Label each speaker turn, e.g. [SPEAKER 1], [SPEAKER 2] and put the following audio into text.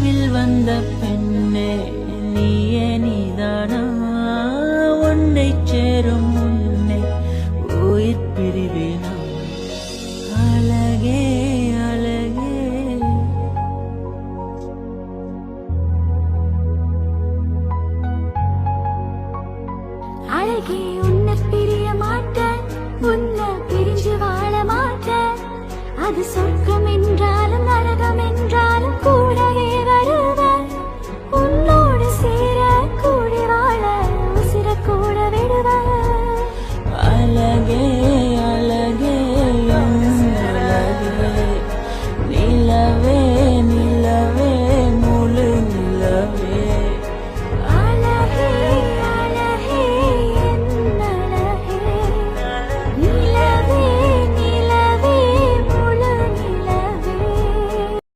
[SPEAKER 1] கனவில் வந்த பெண்ணே நீயே நீதானா உன்னை சேரும் முன்னே உயிர் பிரிவேனா அழகே அழகே
[SPEAKER 2] அழகே உன்னை பிரிய மாட்டேன் உன்னை பிரிஞ்சு வாழ மாட்டேன் அது